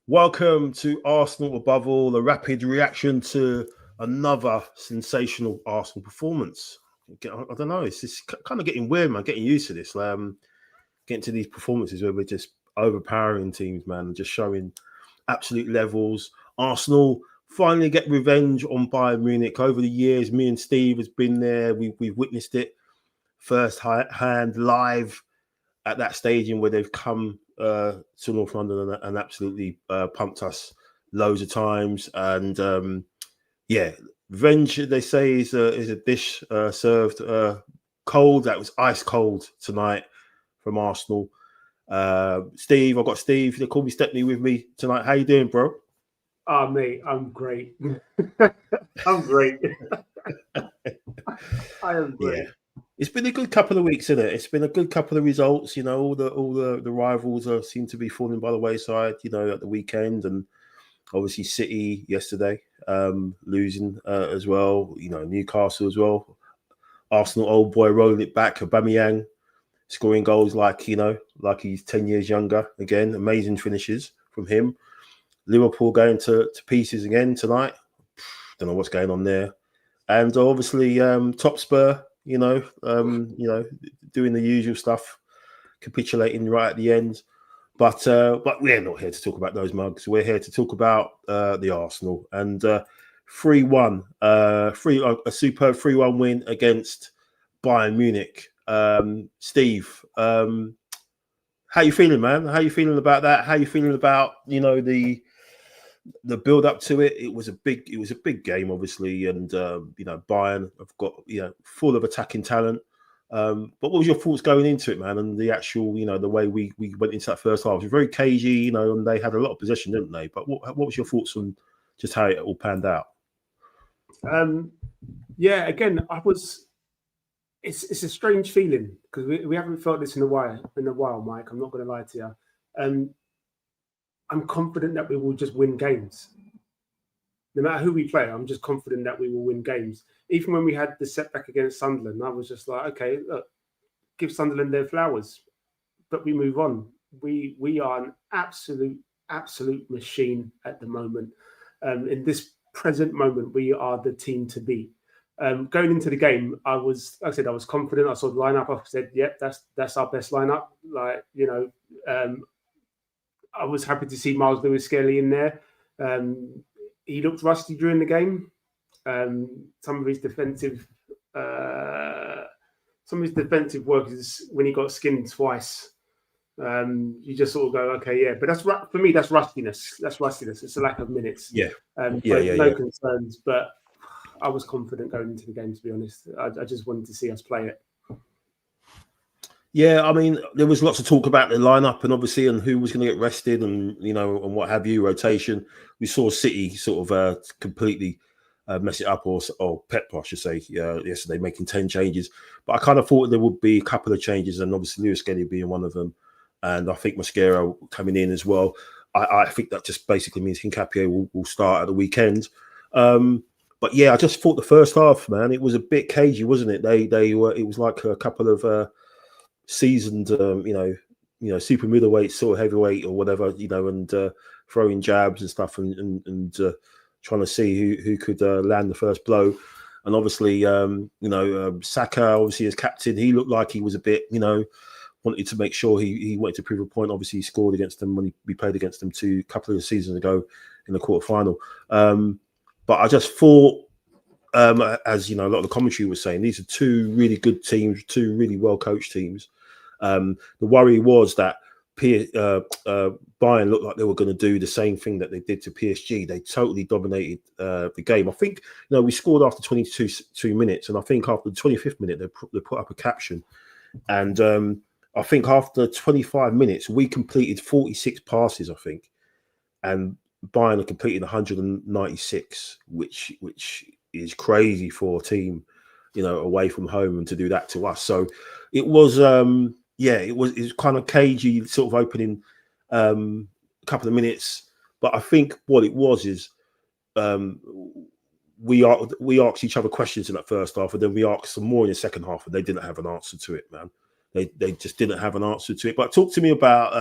Welcome to Arsenal Above All, a rapid reaction to another sensational Arsenal performance. I don't know, it's just kind of getting weird, man, getting used to this. Getting to these performances where we're just overpowering teams, man, just showing absolute levels. Arsenal finally get revenge on Bayern Munich. Over the years, me and Steve has been there. We've witnessed it first hand live at that stadium where they've come to North London and absolutely pumped us loads of times. And revenge, they say, is a dish served cold. That was ice cold tonight from Arsenal. Steve, I've got Steve. They call me Stepney with me tonight. How you doing, bro? Oh, mate, I'm great. I'm great. I am great. Yeah. It's been a good couple of weeks, isn't it? It's been a good couple of results. You know, all the rivals seem to be falling by the wayside. You know, at the weekend, and obviously City yesterday losing as well. You know, Newcastle as well. Arsenal, old boy, rolling it back. Aubameyang scoring goals like he's 10 years younger again. Amazing finishes from him. Liverpool going to pieces again tonight. Don't know what's going on there. And obviously top Spur. Doing the usual stuff, capitulating right at the end. But we're not here to talk about those mugs. We're here to talk about the Arsenal and 3-1, a superb 3-1 win against Bayern Munich. Steve, how you feeling, man? How you feeling about that? How you feeling about the build up to it? It was a big game, obviously, and Bayern have got full of attacking talent. But what was your thoughts going into it, man? And the actual, the way we went into that first half, it was very cagey, and they had a lot of possession, didn't they? But what was your thoughts on just how it all panned out? Again, it's a strange feeling because we haven't felt this in a while, Mike. I'm not going to lie to you. I'm confident that we will just win games. No matter who we play, I'm just confident that we will win games. Even when we had the setback against Sunderland, I was just like, okay, look, give Sunderland their flowers. But we move on. We are an absolute machine at the moment. In this present moment, we are the team to beat. Going into the game, I was confident. I saw the lineup. I said, yep, that's our best lineup. I was happy to see Miles Lewis-Skelly in there. He looked rusty during the game. Some of his defensive work is when he got skinned twice. You just sort of go, okay, yeah. But for me, that's rustiness. It's a lack of minutes. Yeah. No concerns. But I was confident going into the game, to be honest. I just wanted to see us play it. Yeah, I mean, there was lots of talk about the lineup and obviously and who was going to get rested and and what have you, rotation. We saw City sort of completely mess it up, or Pep, I should say, yesterday, making 10 changes. But I kind of thought there would be a couple of changes, and obviously Lewis-Skelly being one of them, and I think Mosquera coming in as well. I think that just basically means Hincapié will start at the weekend. But yeah, I just thought the first half, man, it was a bit cagey, wasn't it? They were. It was like a couple of seasoned, super middleweight, sort of heavyweight or whatever, and throwing jabs and stuff and trying to see who could land the first blow. And obviously, Saka, obviously as captain, he looked like he was a bit, wanted to make sure he wanted to prove a point. Obviously, he scored against them when we played against them a couple of seasons ago in the quarterfinal. But I just thought, as a lot of the commentary was saying, these are two really good teams, two really well-coached teams. The worry was that Bayern looked like they were going to do the same thing that they did to PSG. They totally dominated the game. I think, we scored after 22 minutes, and I think after the 25th minute, they put up a caption. And I think after 25 minutes, we completed 46 passes, I think. And Bayern had completed 196, which is crazy for a team, away from home, and to do that to us. So it was, it was kind of cagey, sort of opening couple of minutes. But I think what it was is we asked each other questions in that first half, and then we asked some more in the second half, and they didn't have an answer to it, man. They just didn't have an answer to it. But talk to me about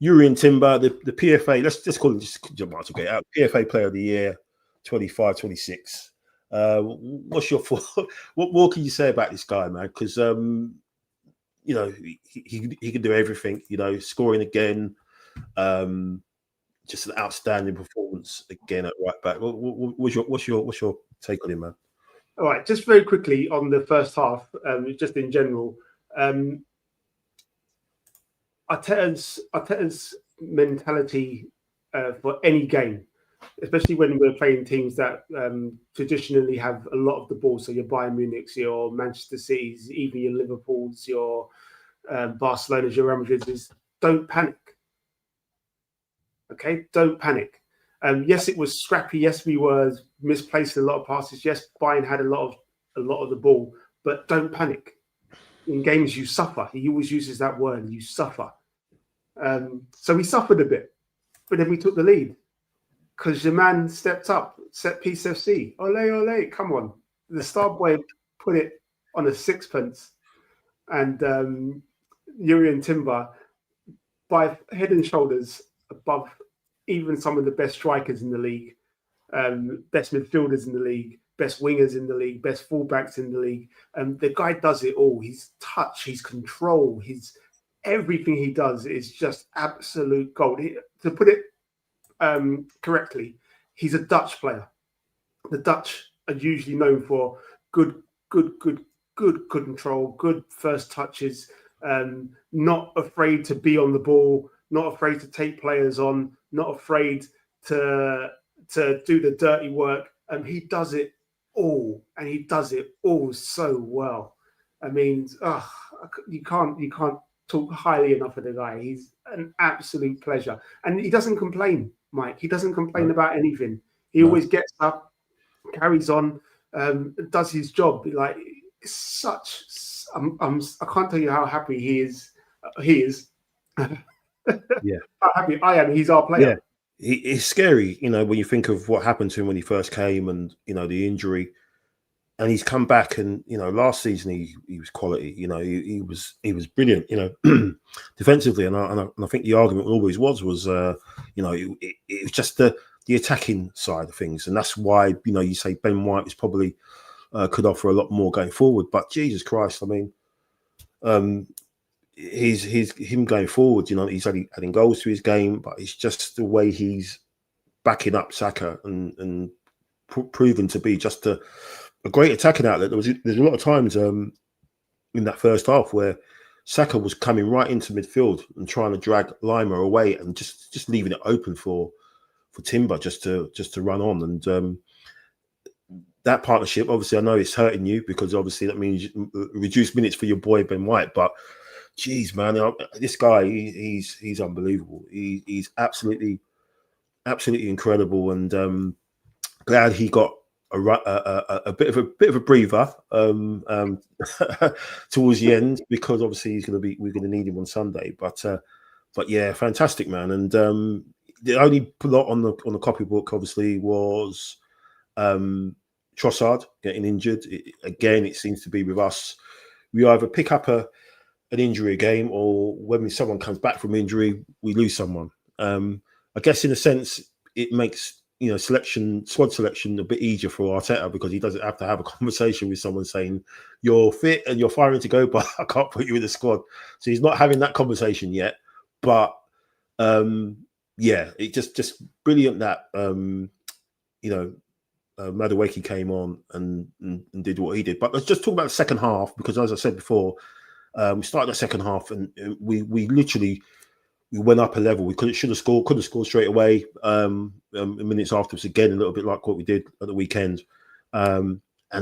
Urian Timber, the PFA. Let's just call it. Just might as well get out. PFA Player of the Year, 25-26. What's your what more can you say about this guy, man? Because you know, he can do everything. You know, scoring again. Just an outstanding performance again at right back. What's your take on him, man? All right, just very quickly on the first half, just in general. Arteta's mentality for any game, especially when we're playing teams that traditionally have a lot of the ball. So your Bayern Munich's, your Manchester City's, even your Liverpool's, your Barcelona's, your Real Madrid's, is don't panic. Okay, don't panic. Yes, it was scrappy. Yes, we were misplaced a lot of passes. Yes, Bayern had a lot of the ball, but don't panic. In games, you suffer. He always uses that word. You suffer. So we suffered a bit, but then we took the lead because the man stepped up. Set piece FC. Ole, ole, come on. The star boy put it on a sixpence, and Urian Timber by head and shoulders above even some of the best strikers in the league, best midfielders in the league, best wingers in the league, best fullbacks in the league. The guy does it all. His touch, his control, his everything he does is just absolute gold. To put it correctly, he's a Dutch player. The Dutch are usually known for good control, good first touches, not afraid to be on the ball, not afraid to take players on, not afraid to do the dirty work. He does it all, and he does it all so well. I mean, you can't talk highly enough of the guy. He's an absolute pleasure, and he doesn't complain, Mike. He doesn't complain about anything. He always gets up, carries on, does his job. Like it's such. I can't tell you how happy he is. Yeah, how happy I am. He's our player. Yeah, it's scary, you know, when you think of what happened to him when he first came, and you know the injury, and he's come back, and you know last season he was quality. You know, he was brilliant. You know, defensively, and I think the argument always was you know it was just the attacking side of things, and that's why you know you say Ben White is probably could offer a lot more going forward. But Jesus Christ, I mean, he's him going forward. You know, he's adding goals to his game, but it's just the way he's backing up Saka and proven to be just a great attacking outlet. There's a lot of times in that first half where Saka was coming right into midfield and trying to drag Lima away and just leaving it open for Timber just to run on. And that partnership, obviously, I know it's hurting you because obviously that means reduced minutes for your boy Ben White. But geez, man, this guy, he's unbelievable. He's absolutely incredible, and glad he got a bit of a breather towards the end, because obviously we're gonna need him on Sunday. But yeah, fantastic man. And the only plot on the copybook obviously was Trossard getting injured. It seems to be with us, we either pick up an injury game, or when someone comes back from injury, we lose someone. I guess in a sense it makes squad selection a bit easier for Arteta, because he doesn't have to have a conversation with someone saying you're fit and you're firing to go, but I can't put you in the squad. So he's not having that conversation yet. But yeah, it just brilliant that Madueke came on and did what he did. But let's just talk about the second half, because as I said before, we started the second half and we literally went up a level. We could have scored straight away. Minutes afterwards, again a little bit like what we did at the weekend, and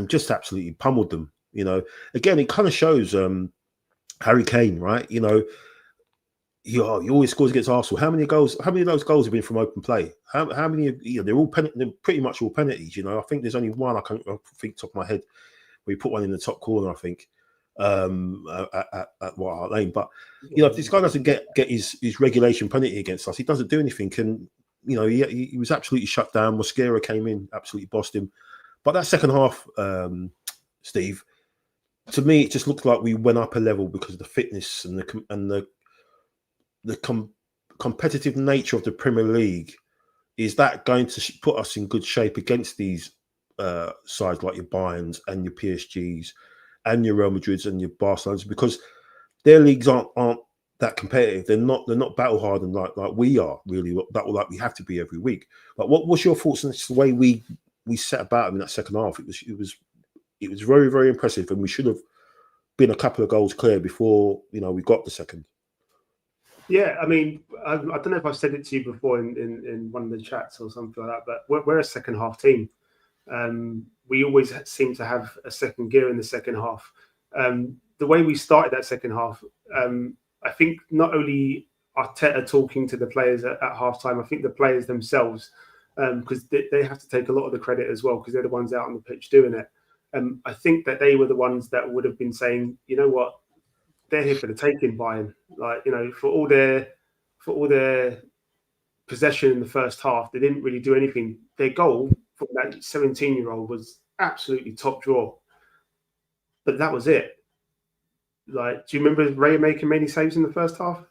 just absolutely pummeled them. You know, again it kind of shows Harry Kane, right? You know, he always scores against Arsenal. How many of those goals have been from open play? How many? They're all they're pretty much all penalties. You know, I think there's only one I think top of my head where he put one in the top corner, I think, at White Hart Lane. But you know, if this guy doesn't get his regulation penalty against us, he doesn't do anything. And you know, he was absolutely shut down. Mosquera came in, absolutely bossed him. But that second half, Steve, to me, it just looked like we went up a level because of the fitness and the competitive nature of the Premier League, is that going to put us in good shape against these sides like your Bayerns and your PSGs and your Real Madrids and your Barcelonas? Because their leagues aren't that competitive. They're not battle hardened like we are, really. Like we have to be every week. But what's your thoughts on the way we set about in that second half? It was very, very impressive, and we should have been a couple of goals clear before we got the second. Yeah, I mean, I don't know if I've said it to you before in one of the chats or something like that, but we're a second half team. We always seem to have a second gear in the second half. The way we started that second half, I think not only Arteta talking to the players at halftime, I think the players themselves, because they have to take a lot of the credit as well, because they're the ones out on the pitch doing it. I think that they were the ones that would have been saying, you know what, they're here for the taking, Bayern. Like, for all their possession in the first half, they didn't really do anything. Their goal from that 17-year-old was absolutely top draw, but that was it. Like, do you remember Raya making many saves in the first half?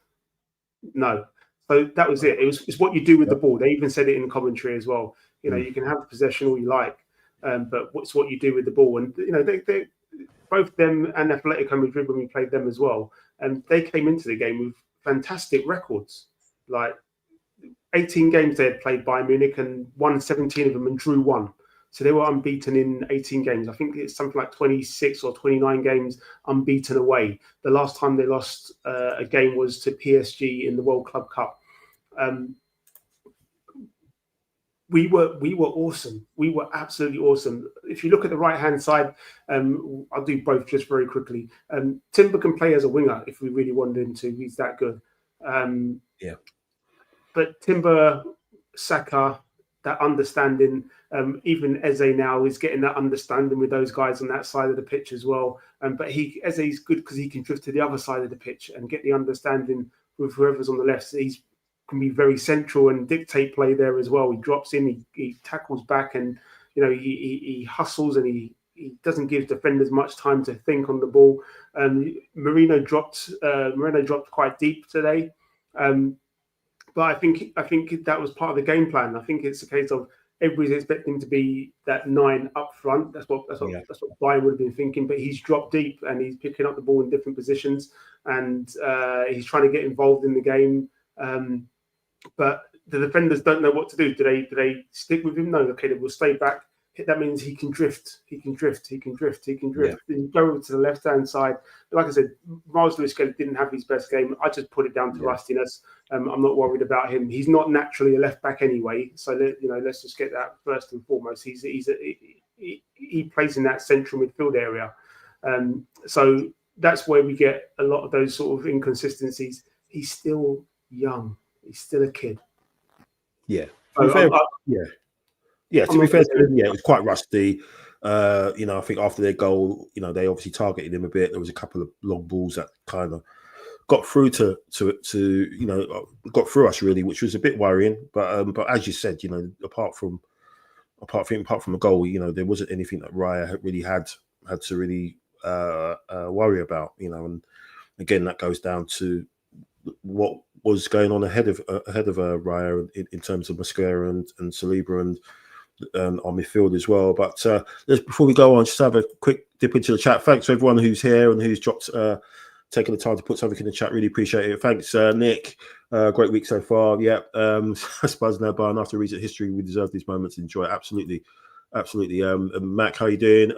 No. So that was it. It's what you do with the ball. They even said it in commentary as well. You can have possession all you like, but it's what you do with the ball. And they both them and Atletico Madrid, when we played them as well, and they came into the game with fantastic records. Like 18 games they had played Bayern Munich and won 17 of them and drew 1. So they were unbeaten in 18 games. I think it's something like 26 or 29 games unbeaten away. The last time they lost a game was to PSG in the World Club Cup. We were awesome. We were absolutely awesome. If you look at the right-hand side, I'll do both just very quickly. Timber can play as a winger if we really wanted him to. He's that good. Yeah. But Timber, Saka, that understanding, even Eze now is getting that understanding with those guys on that side of the pitch as well. But Eze's good because he can drift to the other side of the pitch and get the understanding with whoever's on the left. So he's can be very central and dictate play there as well. He drops in, he tackles back, and he hustles, and he doesn't give defenders much time to think on the ball. Moreno dropped quite deep today, but I think that was part of the game plan. I think it's a case of everybody's expecting to be that 9 up front. That's what Bayern would have been thinking. But he's dropped deep and he's picking up the ball in different positions, and he's trying to get involved in the game. But the defenders don't know what to do. Do they stick with him? No. Okay, they will stay back. That means he can drift. He can drift. Yeah. Then go over to the left-hand side. Like I said, Miles Lewis didn't have his best game. I just put it down to rustiness. I'm not worried about him. He's not naturally a left-back anyway. So let's just get that first and foremost. He plays in that central midfield area. So that's where we get a lot of those sort of inconsistencies. He's still young. He's still a kid. Yeah. To be fair, it was quite rusty. I think after their goal, they obviously targeted him a bit. There was a couple of long balls that kind of got through got through us really, which was a bit worrying. But as you said, apart from a goal, there wasn't anything that Raya really had to really worry about. And again, that goes down to what was going on ahead of Raya in terms of Mosquera and Saliba and on midfield as well. But before we go on, just have a quick dip into the chat. Thanks to everyone who's here and who's dropped, taking the time to put something in the chat. Really appreciate it. Thanks, Nick. Great week so far. Yeah, I suppose now, Bayern, after recent history, we deserve these moments to enjoy. Absolutely. Mac, how you doing?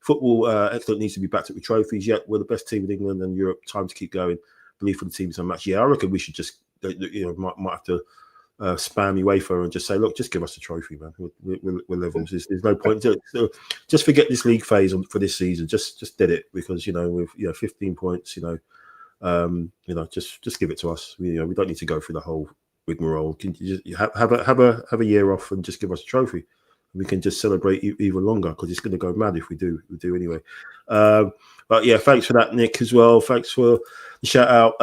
Football, excellent, needs to be backed up with trophies. Yet we're the best team in England and Europe. Time to keep going. Believe for the teams on match. Yeah, I reckon we should just, might have to spam UEFA and just say, look, just give us a trophy, man. We're levels. There's no point. Just forget this league phase for this season. Just did it because with 15 points, just give it to us. We don't need to go through the whole rigmarole. Can you just have a year off and just give us a trophy? We can just celebrate even longer because it's going to go mad if we do anyway. But yeah, thanks for that, Nick, as well. Thanks for the shout out.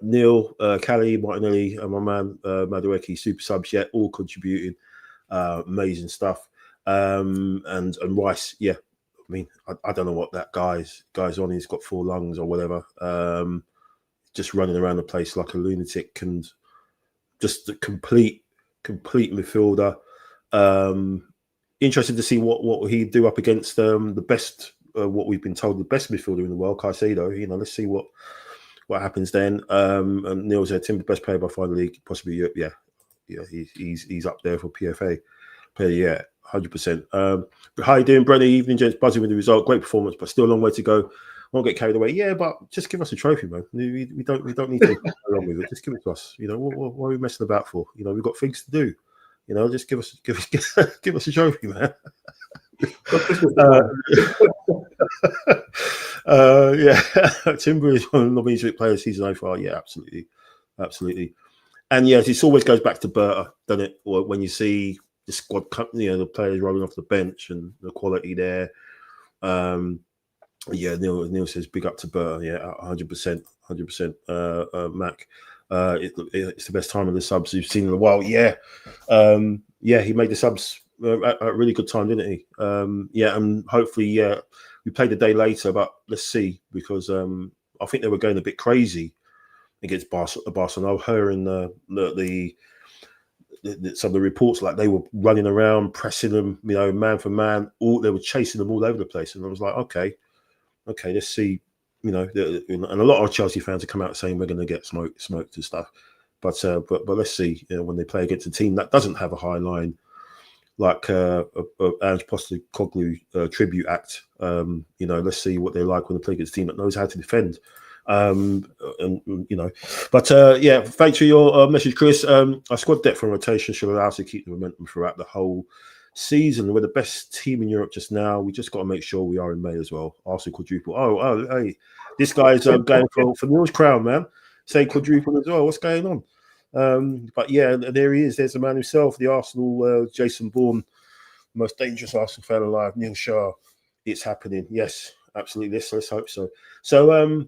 Neil, Callie, Martinelli, and my man Madueke, super subs, all contributing. Amazing stuff. And Rice, I mean, I don't know what that guy's on. He's got 4 lungs or whatever. just running around the place like a lunatic and just a complete midfielder. Interested to see what he'd do up against the best, what we've been told, the best midfielder in the world, Caicedo. You know, let's see what happens then. And Neil said Tim, the best player by far in the league, possibly Europe. Yeah, he's up there for PFA. Player, yeah, 100%. How you doing, Brennan? Evening, gents. Buzzing with the result. Great performance, but still a long way to go. Won't get carried away. Yeah, but just give us a trophy, man. We don't need to go along with it. Just give it to us. You know, what are we messing about for? You know, we've got things to do. You know, just give us a trophy, man. Yeah, Timber is one of the Munich players season so far. Yeah, absolutely. And yes, it always goes back to Berta, doesn't it? When you see the squad, you know, the players rolling off the bench and the quality there. Yeah, Neil says big up to Berta. Yeah, 100%. Mac, it's the best time of the subs you've seen in a while. Yeah, yeah, he made the subs at a really good time, didn't he? Yeah, and hopefully, we played a day later, but let's see, because I think they were going a bit crazy against Barcelona. I heard in some of the reports, like they were running around, pressing them, you know, man for man. They were chasing them all over the place, and I was like, okay, let's see, you know. And a lot of Chelsea fans have come out saying we're going to get smoked and stuff, but let's see, you know, when they play against a team that doesn't have a high line, like Ange Postecoglou tribute act. You know, let's see what they're like when they play against a team that knows how to defend. And you know, but yeah, thanks for your message, Chris. Our squad depth and rotation should allow us to keep the momentum throughout the whole season. We're the best team in Europe just now. We just got to make sure we are in May as well. Arsenal quadruple. Oh, hey, this guy's going for Neil's crown, man. Say quadruple as well. What's going on? But yeah, there he is. There's the man himself, the Arsenal Jason Bourne, most dangerous Arsenal fan alive, Neil Shah. It's happening. Yes, absolutely. Let's hope so. So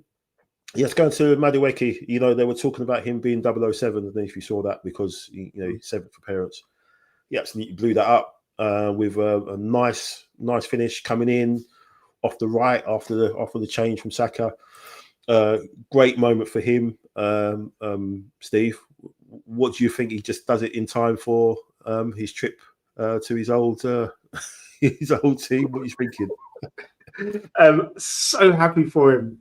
yes, going to Madueke, you know, they were talking about him being 007. I don't know if you saw that, because, you know, he's 7 for parents. He absolutely blew that up with a nice finish coming in off the right after the change from Saka. Great moment for him. Steve, what do you think? He just does it in time for his trip to his old team? What are you thinking? So happy for him.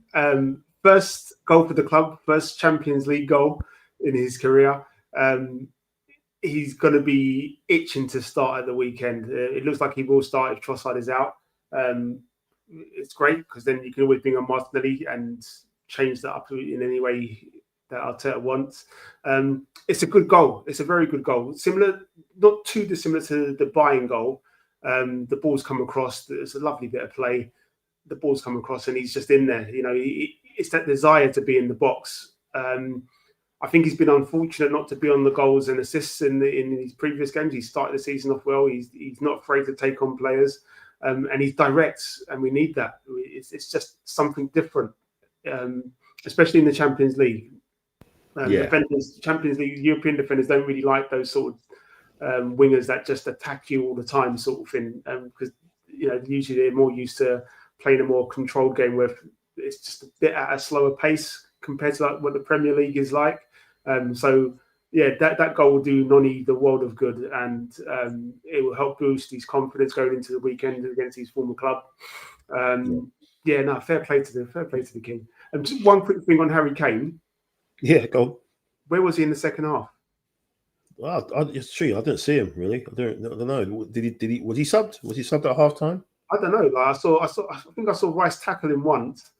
First goal for the club, first Champions League goal in his career. He's going to be itching to start at the weekend. It looks like he will start if Trossard is out. It's great, because then you can always bring on Martinelli and change that up in any way that Arteta wants. It's a good goal. It's a very good goal. Similar, not too dissimilar to the Bayern goal. The ball's come across. It's a lovely bit of play. The ball's come across and he's just in there. You know, it's that desire to be in the box. I think he's been unfortunate not to be on the goals and assists in his previous games. He started the season off well. He's not afraid to take on players, and he's direct, and we need that. It's just something different, especially in the Champions League. Defenders, Champions League, European defenders don't really like those sort of wingers that just attack you all the time, sort of thing, because you know, usually they're more used to playing a more controlled game where it's just a bit at a slower pace compared to like what the Premier League is like. So yeah, that goal will do Noni the world of good, and it will help boost his confidence going into the weekend against his former club. Fair play to the king. And just one quick thing on Harry Kane. Yeah, go. Where was he in the second half? Well, it's true. I didn't see him really. I don't know. Did he? Was he subbed? Was he subbed at half time? I don't know. Like I think I saw Rice tackle him once.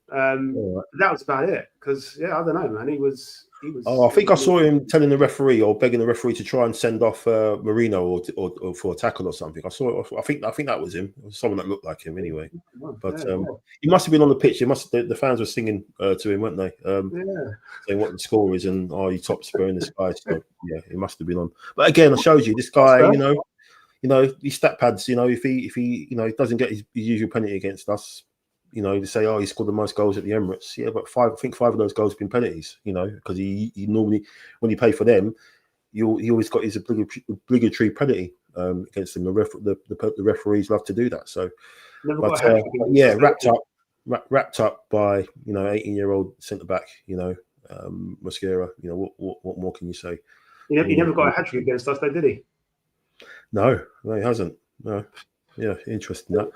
Right. That was about it. Because I don't know, man. He was. Oh, I think I saw him telling the referee or begging the referee to try and send off Marino or for a tackle or something. I saw. I think that was him. It was someone that looked like him anyway. But he must have been on the pitch. The fans were singing to him, weren't they? Saying what the score is and you top Spur in the sky. So yeah, he must have been on. But again, I showed you this guy. You know, these stat pads. You know, if he doesn't get his usual penalty against us. You know, to say, he scored the most goals at the Emirates. Yeah, but I think 5 of those goals have been penalties, you know, because he normally, when you pay for them, he always got his obligatory penalty against them. The referees love to do that. So, wrapped up by, 18-year-old centre-back, Mosquera. You know, what more can you say? He never got a hat trick against us, though, did he? No, he hasn't. No. Yeah, interesting that.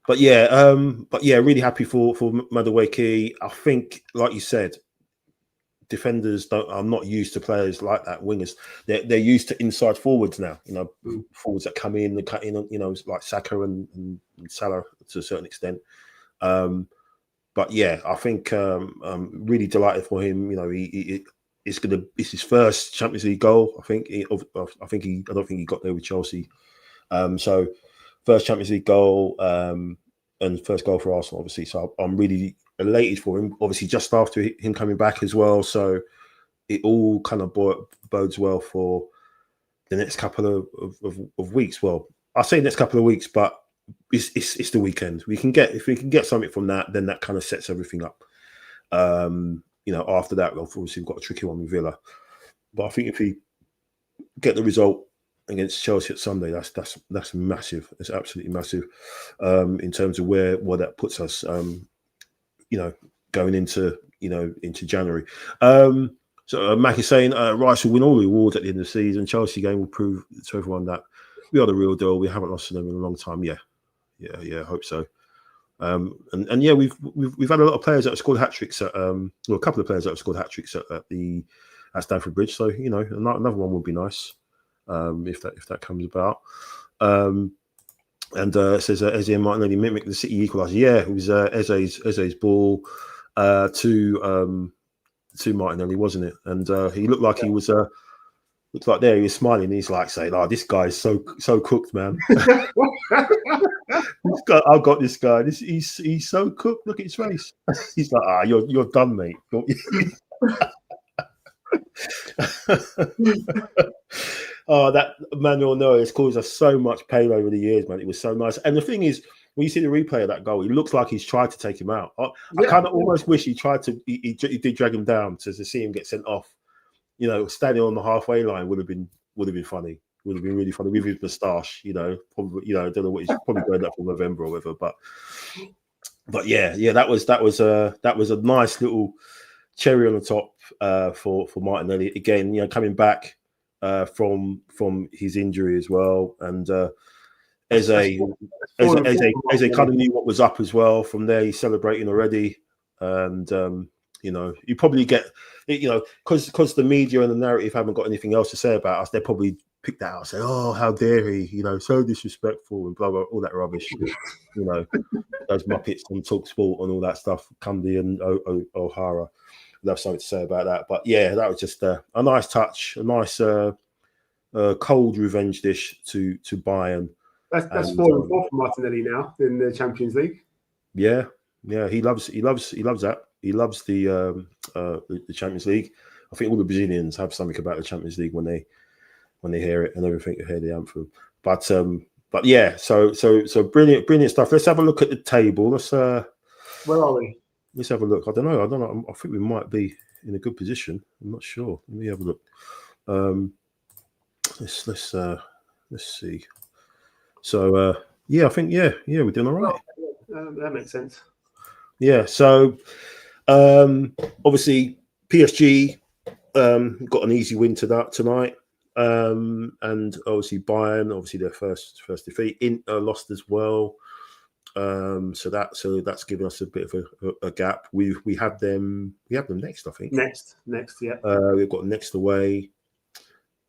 But yeah, really happy for Madueke. I think, like you said, defenders are not used to players like that. Wingers, they're used to inside forwards now. You know, forwards that come in, they cut in. You know, like Saka and Salah to a certain extent. But yeah, I think I'm really delighted for him. You know, it's his first Champions League goal. I don't think he got there with Chelsea. So first Champions League goal and first goal for Arsenal, obviously. So I'm really elated for him. Obviously, just after him coming back as well. So it all kind of bodes well for the next couple of weeks. Well, I say next couple of weeks, but it's the weekend. If we can get something from that, then that kind of sets everything up. You know, after that, obviously we've got a tricky one with Villa. But I think if we get the result against Chelsea at Sunday, that's massive. It's absolutely massive in terms of where that puts us. You know, going into January. So Mac is saying Rice will win all the awards at the end of the season. Chelsea game will prove to everyone that we are the real deal. We haven't lost to them in a long time. Yeah, I hope so. And yeah, we've had a lot of players that have scored hat tricks at well, a couple of players that have scored hat tricks at Stamford Bridge. So you know, another one would be nice if that comes about. And it says Eze and Martinelli mimicked the City equaliser. Yeah, it was Eze's ball to Martinelli, wasn't it? And he looked like he was looked like there he was smiling. He's like saying, "Oh, this guy is so cooked, man." I've got this guy. He's so cooked. Look at his face. He's like, you're done, mate. Oh, that Manuel Neuer has caused us so much pain over the years, man. It was so nice. And the thing is, when you see the replay of that goal, it looks like he's tried to take him out. I kind of almost wish he tried to. He did drag him down to see him get sent off. You know, standing on the halfway line would have been funny. Would have been really funny with his moustache. You know, probably. You know, I don't know what he's probably going up for November or whatever. But yeah, that was a nice little cherry on the top for Martinelli. Again, you know, coming back from his injury as well, and Eze kind of knew what was up as well. From there, he's celebrating already, and you know, you probably get, you know, because the media and the narrative haven't got anything else to say about us, they probably pick that out and say, "Oh, how dare he? You know, so disrespectful," and blah blah, all that rubbish. You know, those Muppets on TalkSport and all that stuff. Cundy and O'Hara. They'll have something to say about that. But yeah, that was just a nice touch, a nice cold revenge dish to Bayern. That's 4-4 for Martinelli now in the Champions League. Yeah, he loves that. He loves the Champions League. I think all the Brazilians have something about the Champions League when they hear it and everything, they hear the anthem. But yeah, so brilliant stuff. Let's have a look at the table. Where are we? Let's have a look. I don't know. I think we might be in a good position. I'm not sure. Let me have a look. Let's see. So yeah, I think we're doing all right. That makes sense. Yeah. So obviously PSG got an easy win tonight. And obviously Bayern, obviously their first defeat. Inter lost as well. So that's given us a bit of a gap. We have them next, I think. Next, yeah. We've got next away.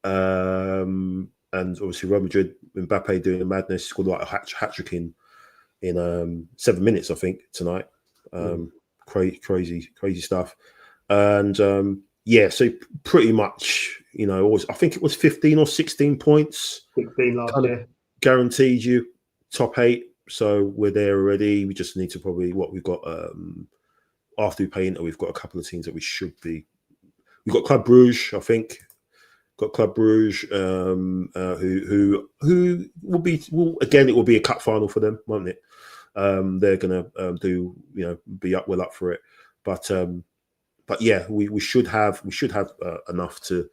And obviously Real Madrid, Mbappe doing the madness, scored like a hat trick in 7 minutes, I think, tonight. Crazy stuff. And yeah, so pretty much, you know, I think it was 15 or 16 points. 16 last year. Guaranteed you top 8. So we're there already. We just need to probably we've got after we pay Inter, we've got a couple of teams that we should be. We've got Club Brugge, I think. Got Club Brugge, who will it will be a cup final for them, won't it? They're gonna be up for it. But yeah, we should have enough to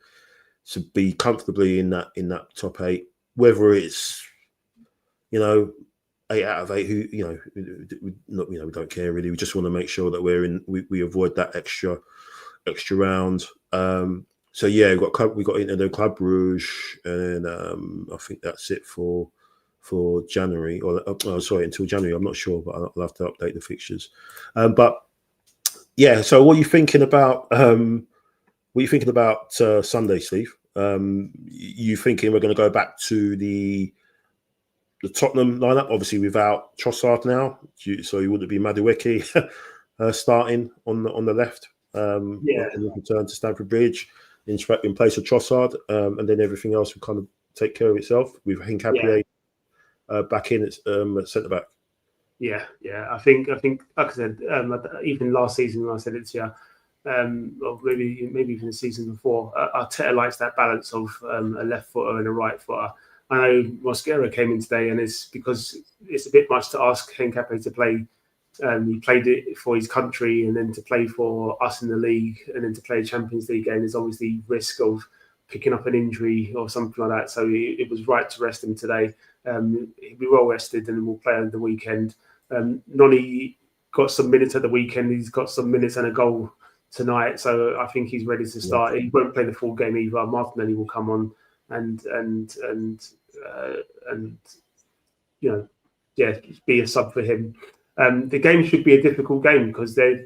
be comfortably in that top 8. Whether it's, you know, 8 out of 8 who we don't care really. We just want to make sure that we avoid that extra round. So yeah, we got into the Club Rouge, and I think that's it for January, or until January. I'm not sure, but I'll have to update the fixtures. But yeah, so what are you thinking about? Sunday, Steve? You thinking we're going to go back to the Tottenham lineup, obviously without Trossard now, so you wouldn't be Madueke starting on the left. And return to Stamford Bridge in place of Trossard, and then everything else will kind of take care of itself with Hincapié back in at centre back. Yeah. I think, like I said, even last season when I said it to you, or maybe even the season before, Arteta likes that balance of a left footer and a right footer. I know Mosquera came in today, and it's because it's a bit much to ask Hincapié to play. He played it for his country, and then to play for us in the league, and then to play a Champions League game is obviously risk of picking up an injury or something like that. So it was right to rest him today. He'll be well rested, and we'll play on the weekend. Noni got some minutes at the weekend. He's got some minutes and a goal tonight, so I think he's ready to start. He won't play the full game either. Martinelli will come on and be a sub for him. The game should be a difficult game because they're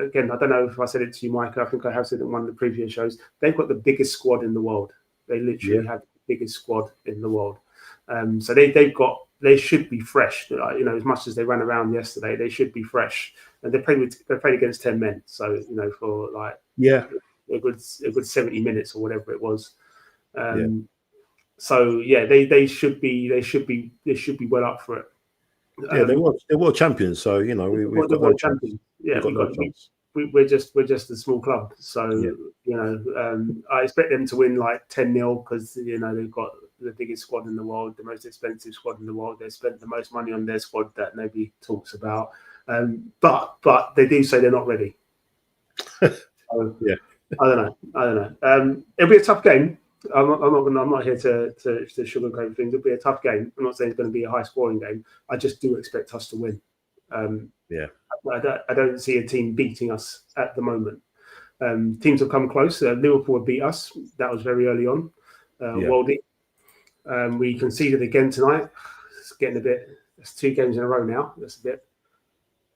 again, I don't know if I said it to you, Mike. I think I have said it in one of the previous shows. They've got the biggest squad in the world. They literally have the biggest squad in the world. So they should be fresh. As much as they ran around yesterday, they should be fresh. And they played against 10 men. So for like a good 70 minutes or whatever it was. So yeah, they should be well up for it. They were champions, so we've got no champions. Yeah, we're just a small club, so I expect them to win like 10-0 because they've got the biggest squad in the world, the most expensive squad in the world. They spent the most money on their squad that nobody talks about, but they do say they're not ready. So, I don't know. It'll be a tough game. I'm not here to sugarcoat things. It'll be a tough game. I'm not saying it's going to be a high scoring game. I just do expect us to win. I don't see a team beating us at the moment. Teams have come close. Liverpool beat us. That was very early on. Worldy. We conceded again tonight. It's getting a bit. It's 2 games in a row now. That's a bit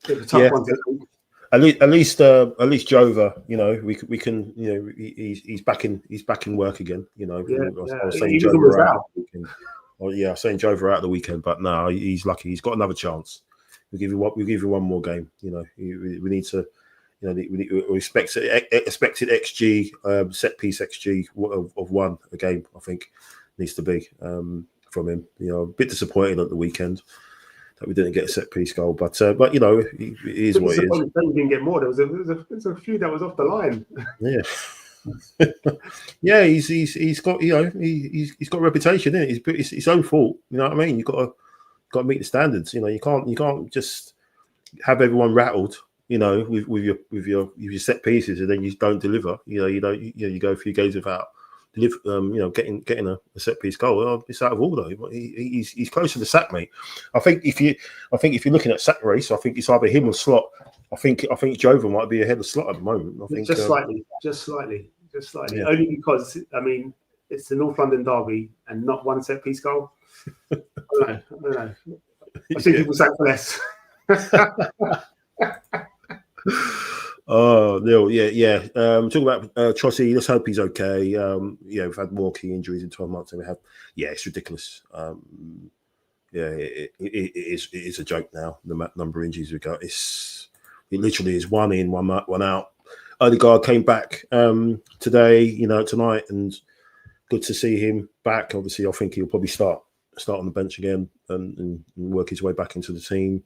of a tough one. At least Jova, we can, he's back in work again. I was saying Jova out the weekend. I was saying Jova out the weekend, but no, he's lucky. He's got another chance. We'll give you one more game. We need to, we expected XG, set piece XG of 1 a game. I think needs to be from him. A bit disappointed at the weekend that we didn't get a set piece goal, but it is what it is. We didn't get more. There was a few that was off the line. He's got he's got a reputation, isn't it? It's his own fault. You know what I mean? You got to meet the standards. You can't just have everyone rattled. With your set pieces, and then you don't deliver. You go a few games without. Getting a set piece goal. It's out of order. He's close to the sack, mate. I think if you're looking at sack race, I think it's either him or Slot. I think Jova might be ahead of Slot at the moment. I think just slightly. Yeah. Only because it's the North London derby and not one set piece goal. I don't know. I think people sack for less. Oh, Neil, yeah. Talking about Trossi, let's hope he's okay. We've had more key injuries in 12 months than we have. Yeah, it's ridiculous. It is a joke now, the number of injuries we got. It literally is 1 in, 1 out. Odegaard came back today, tonight, and good to see him back. Obviously, I think he'll probably start on the bench again and work his way back into the team.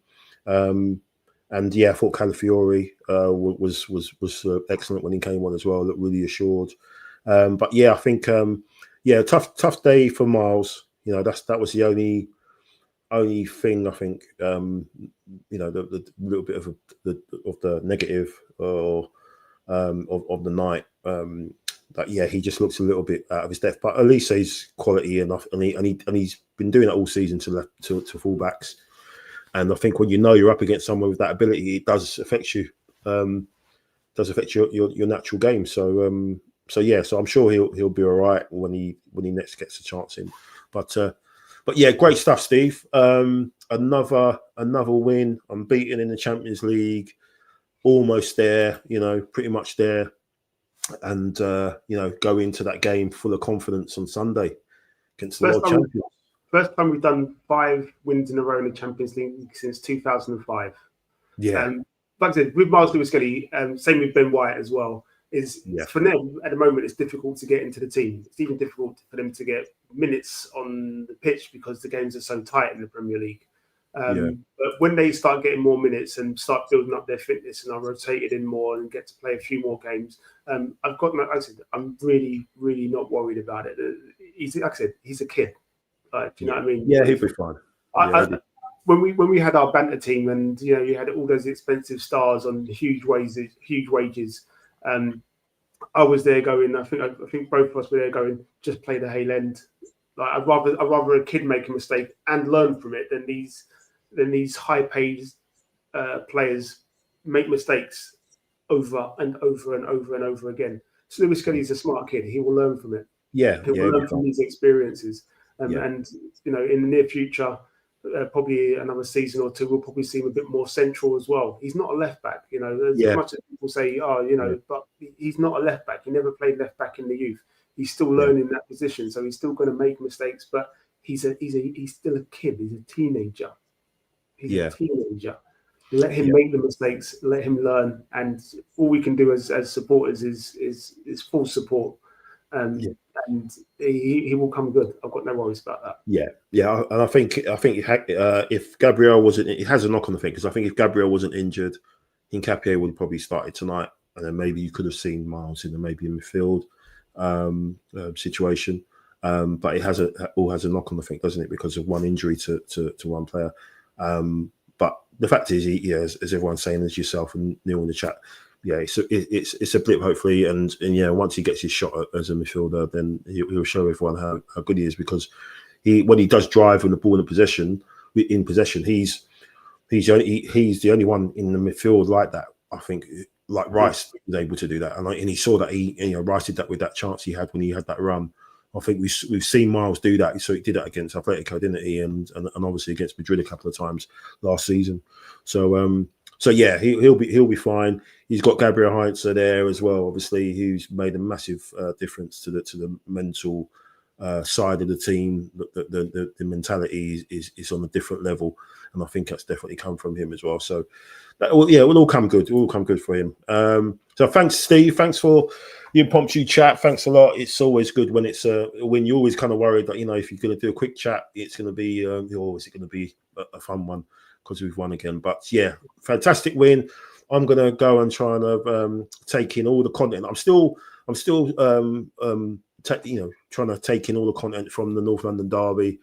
And I thought Calafiori was excellent when he came on as well. Looked really assured. But I think tough day for Miles. That was the only thing I think. The little bit of the negative of the night. He just looks a little bit out of his depth. But at least he's quality enough, and he's been doing it all season to fullbacks. And I think when you know you're up against someone with that ability, it does affect you. Does affect your natural game. So so I'm sure he'll be all right when he next gets a chance in. But yeah, great stuff, Steve. Another win. Unbeaten in the Champions League, almost there. Pretty much there, and go into that game full of confidence on Sunday against the world champions. First time we've done 5 wins in a row in the Champions League since 2005. Yeah. Like I said, with Miles Lewis-Skelly, same with Ben White as well, for them at the moment it's difficult to get into the team. It's even difficult for them to get minutes on the pitch because the games are so tight in the Premier League. But when they start getting more minutes and start building up their fitness and are rotated in more and get to play a few more games, I'm really, really not worried about it. Like I said, he's a kid. Like, do you know what I mean? Yeah, he'll be fine. When we had our banter team and you had all those expensive stars on huge wages, I was there going. I think both of us were there going. Just play the Hale End. Like I'd rather a kid make a mistake and learn from it than these high paid players make mistakes over and over and over and over again. So Lewis Skelly's a smart kid. He will learn from it. Yeah, he will learn from these experiences. And in the near future, probably another season or two, we'll probably see him a bit more central as well. He's not a left back, as much as people say, but he's not a left back. He never played left back in the youth. He's still learning that position, so he's still going to make mistakes. But he's still a kid. He's a teenager. He's a teenager. Let him make the mistakes. Let him learn, and all we can do as supporters is full support. And he will come good. I've got no worries about that. Yeah, and I think if Gabriel wasn't, it has a knock on the thing because I think if Gabriel wasn't injured, Hincapié would have probably started tonight, and then maybe you could have seen Miles in maybe in midfield situation. But it all has a knock on the thing, doesn't it? Because of one injury to one player. But the fact is, as everyone's saying, as yourself and Neil in the chat. It's a blip, hopefully, and once he gets his shot as a midfielder, then he'll show everyone how good he is. Because when he does drive with the ball in possession, he's the only one in the midfield like that. I think, like Rice was able to do that, and he saw that Rice did that with that chance he had when he had that run. I think we've seen Miles do that. So he did that against Atletico, didn't he? And obviously against Madrid a couple of times last season. So yeah, he'll be fine. He's got Gabriel Heinze there as well, obviously, who's made a massive difference to the mental side of the team. The mentality is on a different level, and I think that's definitely come from him as well. So that will all come good. It will come good for him. So thanks, Steve. Thanks for the impromptu chat. Thanks a lot. It's always good when it's when you're always kind of worried that if you're going to do a quick chat, it's going to be is it going to be a fun one because we've won again. But yeah, fantastic win. I'm going to go and try and take in all the content. I'm still trying to take in all the content from the North London derby.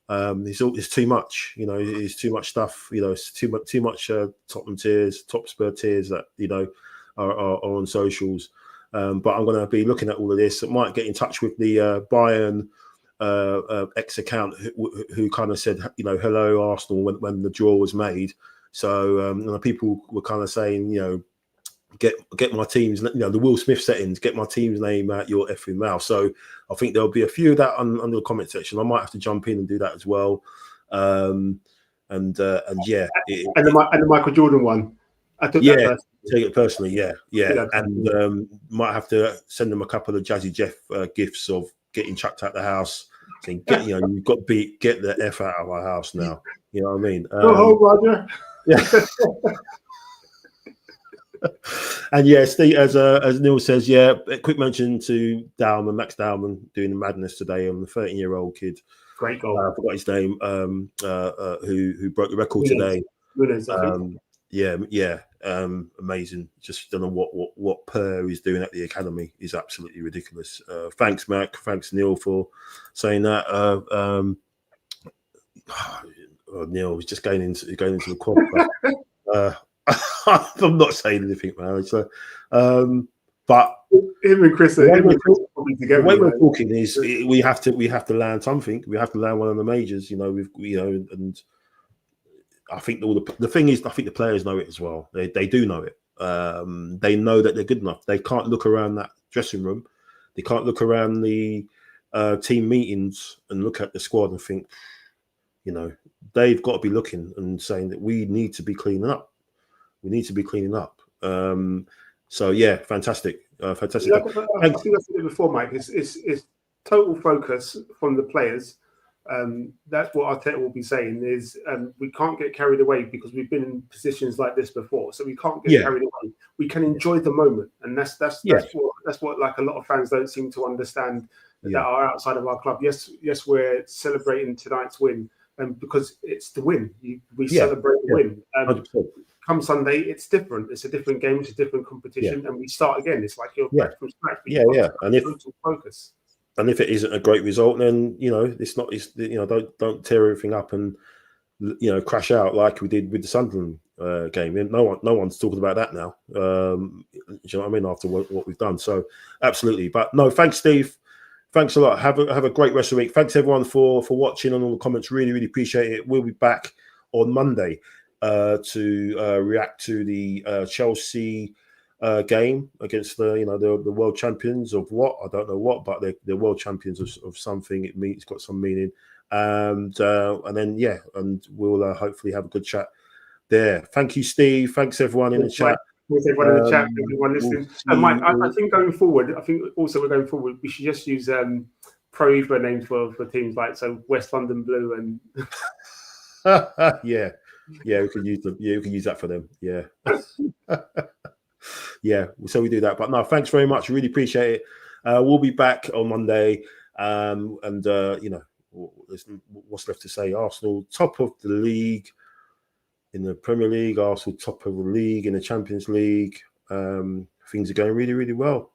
It's too much, it's too much stuff, it's too much Tottenham tears, top Spur tears that are on socials. But I'm going to be looking at all of this. I might get in touch with the Bayern X account who kind of said, hello Arsenal when the draw was made. So people were kind of saying, get my team's, the Will Smith settings, get my team's name out your effing mouth. So I think there'll be a few of that under the comment section. I might have to jump in and do that as well. And the Michael Jordan one. I took that personally. Take it personally, yeah. And might have to send them a couple of Jazzy Jeff gifts of getting chucked out the house. Saying, you've got to get the F out of our house now. You know what I mean? Roger. Yeah. And Steve, as Neil says, a quick mention to Max Dowman doing the madness today on the 13-year-old kid. Great goal. I forgot his name. Who broke the record today? Nunes, I think. Amazing. Just don't know what Per is doing at the academy is absolutely ridiculous. Thanks, Mac. Thanks, Neil, for saying that. Neil was just going into the quad. I'm not saying anything, man. So, but him and Chris together. The way we're talking is we have to land something. We have to land one of the majors. And I think the thing is, I think the players know it as well. They do know it. They know that they're good enough. They can't look around that dressing room. They can't look around the team meetings and look at the squad and think, they've got to be looking and saying that we need to be cleaning up. We need to be cleaning up. So yeah, fantastic. Fantastic. I think I said it before, Mike. It's total focus from the players. That's what Arteta will be saying is we can't get carried away because we've been in positions like this before, so we can't get carried away. We can enjoy the moment, and that's what like a lot of fans don't seem to understand that are outside of our club. Yes, we're celebrating tonight's win, because it's the win. We celebrate the win. Come Sunday, it's different. It's a different game. It's a different competition, and we start again. It's like you're back from scratch. And if focus. And if it isn't a great result, then it's not. Don't tear everything up and crash out like we did with the Sunderland game. And no one's talking about that now. Do you know what I mean? After what we've done, so absolutely. But no, thanks, Steve. Thanks a lot. Have a great rest of the week. Thanks everyone for watching and all the comments. Really, really appreciate it. We'll be back on Monday to react to the Chelsea game against the world champions of what I don't know what, but they're world champions of something. It's got some meaning, and then and we'll hopefully have a good chat there. Thank you, Steve. Thanks everyone in the chat. Thanks everyone in the chat. Everyone listening. Mike, I think going forward, we're going forward. We should just use Pro Evo names for teams like West London Blue and. yeah, we could use them. Yeah, we can use that for them. Yeah. Yeah, so we do that. But no, thanks very much. Really appreciate it. We'll be back on Monday. What's left to say? Arsenal top of the league in the Premier League. Arsenal top of the league in the Champions League. Things are going really, really well.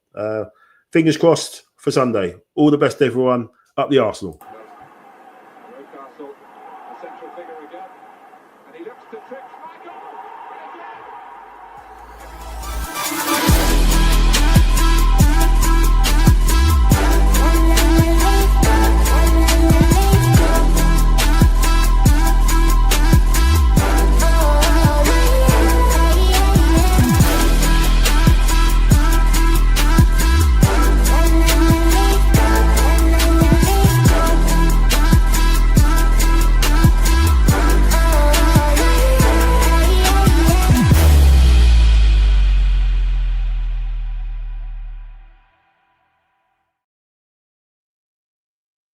Fingers crossed for Sunday. All the best, everyone. Up the Arsenal. Newcastle, the central figure again, and he looks to trick Michael.